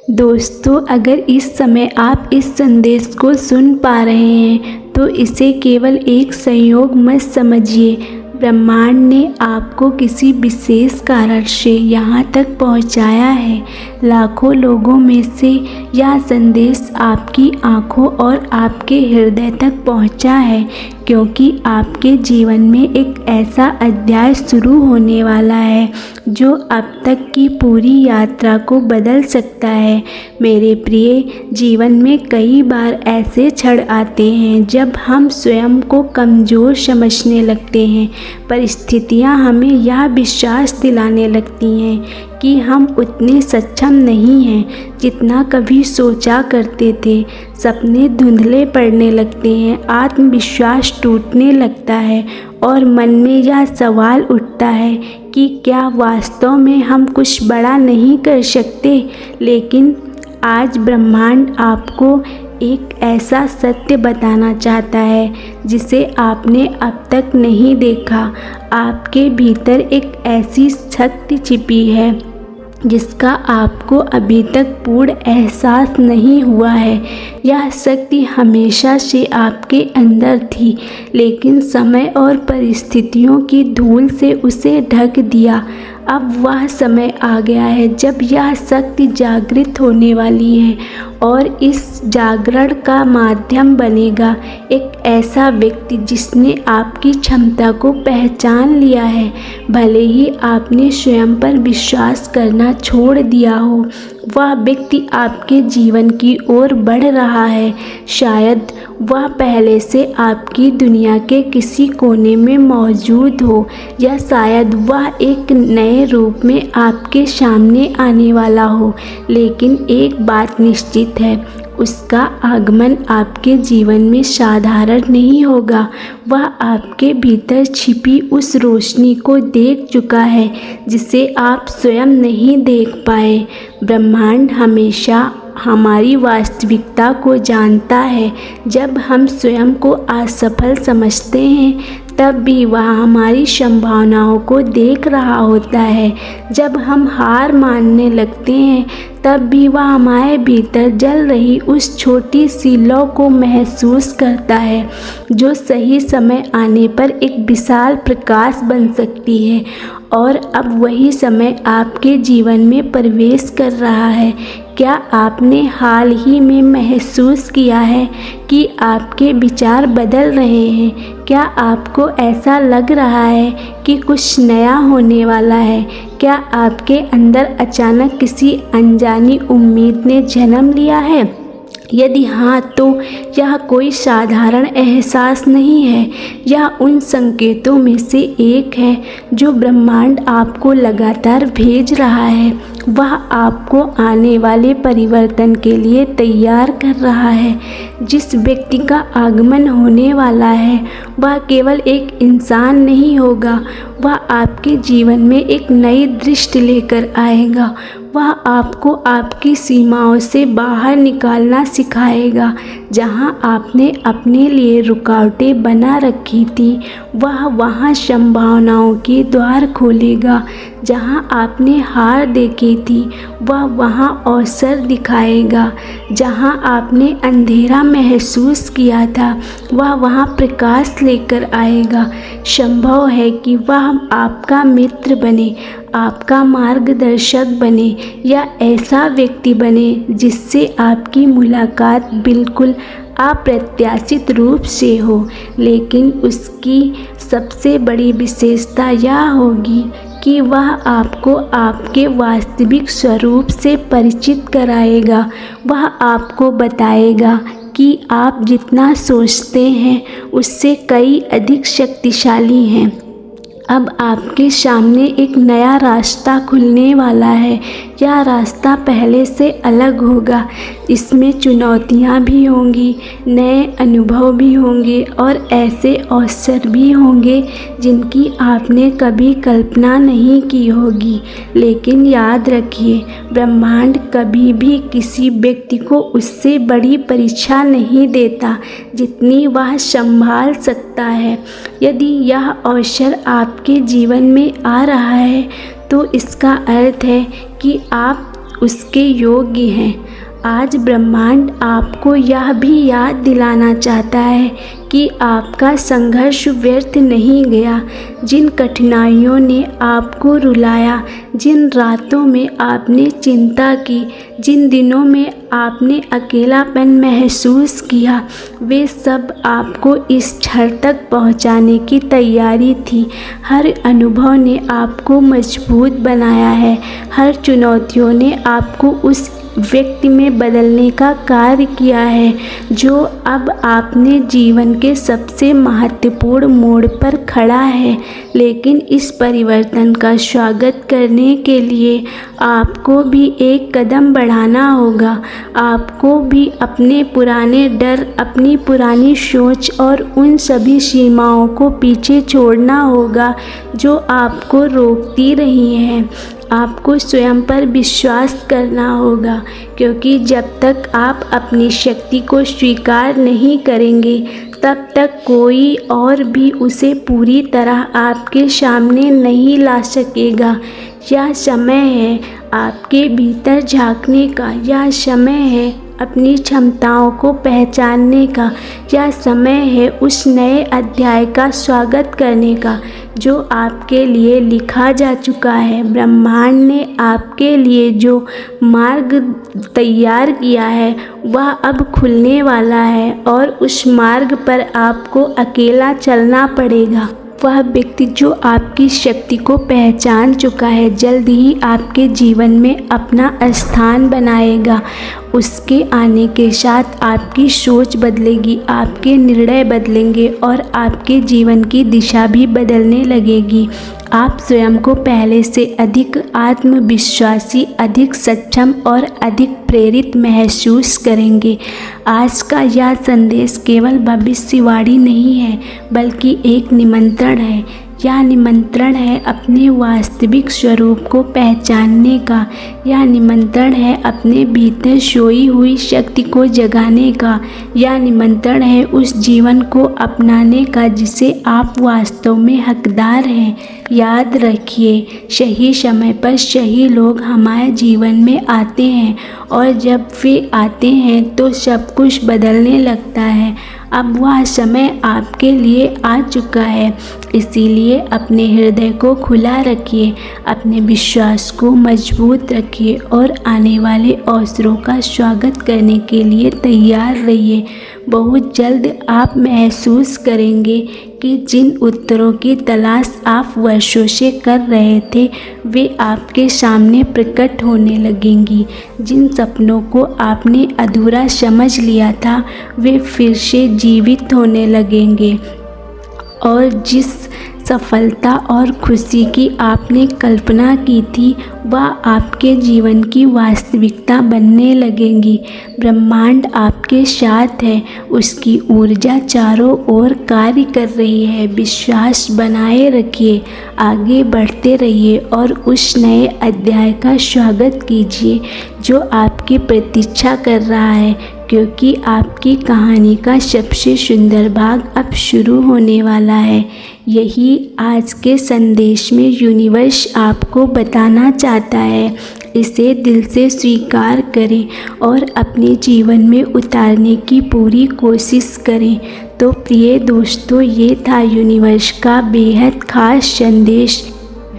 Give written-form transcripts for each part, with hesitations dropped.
दोस्तों, अगर इस समय आप इस संदेश को सुन पा रहे हैं तो इसे केवल एक संयोग मत समझिए। ब्रह्मांड ने आपको किसी विशेष कारण से यहाँ तक पहुँचाया है। लाखों लोगों में से यह संदेश आपकी आँखों और आपके हृदय तक पहुँचा है, क्योंकि आपके जीवन में एक ऐसा अध्याय शुरू होने वाला है जो अब तक की पूरी यात्रा को बदल सकता है। मेरे प्रिय, जीवन में कई बार ऐसे क्षण आते हैं जब हम स्वयं को कमज़ोर समझने लगते हैं। परिस्थितियां हमें यह विश्वास दिलाने लगती हैं कि हम उतने सक्षम नहीं हैं जितना कभी सोचा करते थे। सपने धुंधले पड़ने लगते हैं, आत्मविश्वास टूटने लगता है और मन में यह सवाल उठता है कि क्या वास्तव में हम कुछ बड़ा नहीं कर सकते। लेकिन आज ब्रह्मांड आपको एक ऐसा सत्य बताना चाहता है जिसे आपने अब तक नहीं देखा। आपके भीतर एक ऐसी शक्ति छिपी है जिसका आपको अभी तक पूर्ण एहसास नहीं हुआ है। यह शक्ति हमेशा से आपके अंदर थी, लेकिन समय और परिस्थितियों की धूल से उसे ढक दिया। अब वह समय आ गया है जब यह शक्ति जागृत होने वाली है और इस जागरण का माध्यम बनेगा एक ऐसा व्यक्ति जिसने आपकी क्षमता को पहचान लिया है। भले ही आपने स्वयं पर विश्वास करना छोड़ दिया हो, वह व्यक्ति आपके जीवन की ओर बढ़ रहा है। शायद वह पहले से आपकी दुनिया के किसी कोने में मौजूद हो, या शायद वह एक नए रूप में आपके सामने आने वाला हो। लेकिन एक बात निश्चित है, उसका आगमन आपके जीवन में साधारण नहीं होगा। वह आपके भीतर छिपी उस रोशनी को देख चुका है जिसे आप स्वयं नहीं देख पाए। ब्रह्मांड हमेशा हमारी वास्तविकता को जानता है। जब हम स्वयं को असफल समझते हैं तब भी वह हमारी संभावनाओं को देख रहा होता है। जब हम हार मानने लगते हैं तब भी वह हमारे भीतर जल रही उस छोटी सी लौ को महसूस करता है, जो सही समय आने पर एक विशाल प्रकाश बन सकती है। और अब वही समय आपके जीवन में प्रवेश कर रहा है। क्या आपने हाल ही में महसूस किया है कि आपके विचार बदल रहे हैं? क्या आपको ऐसा लग रहा है कि कुछ नया होने वाला है? क्या आपके अंदर अचानक किसी अनजानी उम्मीद ने जन्म लिया है? यदि हाँ, तो यह कोई साधारण एहसास नहीं है। यह उन संकेतों में से एक है जो ब्रह्मांड आपको लगातार भेज रहा है। वह आपको आने वाले परिवर्तन के लिए तैयार कर रहा है। जिस व्यक्ति का आगमन होने वाला है वह केवल एक इंसान नहीं होगा, वह आपके जीवन में एक नई दृष्टि लेकर आएगा। वह आपको आपकी सीमाओं से बाहर निकालना सिखाएगा। जहां आपने अपने लिए रुकावटें बना रखी थी, वह वहां संभावनाओं के द्वार खोलेगा। जहां आपने हार देखी थी, वह वहां अवसर दिखाएगा। जहां आपने अंधेरा महसूस किया था, वह वहां प्रकाश लेकर आएगा। संभव है कि वह आपका मित्र बने, आपका मार्गदर्शक बने, या ऐसा व्यक्ति बने जिससे आपकी मुलाकात बिल्कुल अप्रत्याशित रूप से हो। लेकिन उसकी सबसे बड़ी विशेषता यह होगी कि वह आपको आपके वास्तविक स्वरूप से परिचित कराएगा। वह आपको बताएगा कि आप जितना सोचते हैं उससे कई अधिक शक्तिशाली हैं। अब आपके सामने एक नया रास्ता खुलने वाला है। यह रास्ता पहले से अलग होगा। इसमें चुनौतियाँ भी होंगी, नए अनुभव भी होंगे और ऐसे अवसर भी होंगे जिनकी आपने कभी कल्पना नहीं की होगी। लेकिन याद रखिए, ब्रह्मांड कभी भी किसी व्यक्ति को उससे बड़ी परीक्षा नहीं देता जितनी वह संभाल सकता है। यदि यह अवसर आपके जीवन में आ रहा है तो इसका अर्थ है कि आप उसके योग्य हैं। आज ब्रह्मांड आपको यह भी याद दिलाना चाहता है कि आपका संघर्ष व्यर्थ नहीं गया। जिन कठिनाइयों ने आपको रुलाया, जिन रातों में आपने चिंता की, जिन दिनों में आपने अकेलापन महसूस किया, वे सब आपको इस क्षण तक पहुंचाने की तैयारी थी। हर अनुभव ने आपको मजबूत बनाया है। हर चुनौतियों ने आपको उस व्यक्ति में बदलने का कार्य किया है जो अब आपने जीवन के सबसे महत्वपूर्ण मोड़ पर खड़ा है। लेकिन इस परिवर्तन का स्वागत करने के लिए आपको भी एक कदम बढ़ाना होगा। आपको भी अपने पुराने डर, अपनी पुरानी सोच और उन सभी सीमाओं को पीछे छोड़ना होगा जो आपको रोकती रही हैं। आपको स्वयं पर विश्वास करना होगा, क्योंकि जब तक आप अपनी शक्ति को स्वीकार नहीं करेंगे तब तक कोई और भी उसे पूरी तरह आपके सामने नहीं ला सकेगा। यह समय है आपके भीतर झांकने का, यह समय है अपनी क्षमताओं को पहचानने का, यह समय है उस नए अध्याय का स्वागत करने का जो आपके लिए लिखा जा चुका है। ब्रह्मांड ने आपके लिए जो मार्ग तैयार किया है वह अब खुलने वाला है और उस मार्ग पर आपको अकेला चलना पड़ेगा। वह व्यक्ति जो आपकी शक्ति को पहचान चुका है जल्द ही आपके जीवन में अपना स्थान बनाएगा। उसके आने के साथ आपकी सोच बदलेगी, आपके निर्णय बदलेंगे और आपके जीवन की दिशा भी बदलने लगेगी। आप स्वयं को पहले से अधिक आत्मविश्वासी, अधिक सक्षम और अधिक प्रेरित महसूस करेंगे। आज का यह संदेश केवल भविष्यवाणी नहीं है, बल्कि एक निमंत्रण है। यह निमंत्रण है अपने वास्तविक स्वरूप को पहचानने का। यह निमंत्रण है अपने भीतर सोई हुई शक्ति को जगाने का। यह निमंत्रण है उस जीवन को अपनाने का जिसे आप वास्तव में हकदार हैं। याद रखिए, सही समय पर सही लोग हमारे जीवन में आते हैं और जब वे आते हैं तो सब कुछ बदलने लगता है। अब वह समय आपके लिए आ चुका है, इसीलिए अपने हृदय को खुला रखिए, अपने विश्वास को मजबूत रखिए और आने वाले अवसरों का स्वागत करने के लिए तैयार रहिए। बहुत जल्द आप महसूस करेंगे कि जिन उत्तरों की तलाश आप वर्षों से कर रहे थे वे आपके सामने प्रकट होने लगेंगी। जिन सपनों को आपने अधूरा समझ लिया था वे फिर से जीवित होने लगेंगे और जिस सफलता और खुशी की आपने कल्पना की थी वह आपके जीवन की वास्तविकता बनने लगेंगी। ब्रह्मांड आपके साथ है, उसकी ऊर्जा चारों ओर कार्य कर रही है। विश्वास बनाए रखिए, आगे बढ़ते रहिए और उस नए अध्याय का स्वागत कीजिए जो आपकी प्रतीक्षा कर रहा है, क्योंकि आपकी कहानी का सबसे सुंदर भाग अब शुरू होने वाला है। यही आज के संदेश में यूनिवर्स आपको बताना चाहता है। इसे दिल से स्वीकार करें और अपने जीवन में उतारने की पूरी कोशिश करें। तो प्रिय दोस्तों, ये था यूनिवर्स का बेहद खास संदेश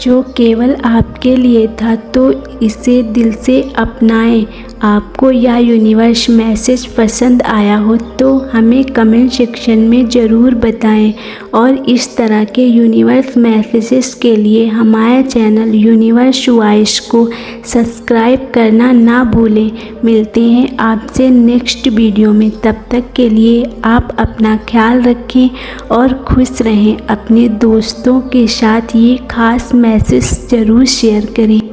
जो केवल आपके लिए था, तो इसे दिल से अपनाएं। आपको यह यूनिवर्स मैसेज पसंद आया हो तो हमें कमेंट सेक्शन में ज़रूर बताएं और इस तरह के यूनिवर्स मैसेजेस के लिए हमारे चैनल यूनिवर्स वॉइस को सब्सक्राइब करना ना भूलें। मिलते हैं आपसे नेक्स्ट वीडियो में, तब तक के लिए आप अपना ख्याल रखें और खुश रहें। अपने दोस्तों के साथ ये खास मैसेज ज़रूर शेयर करें।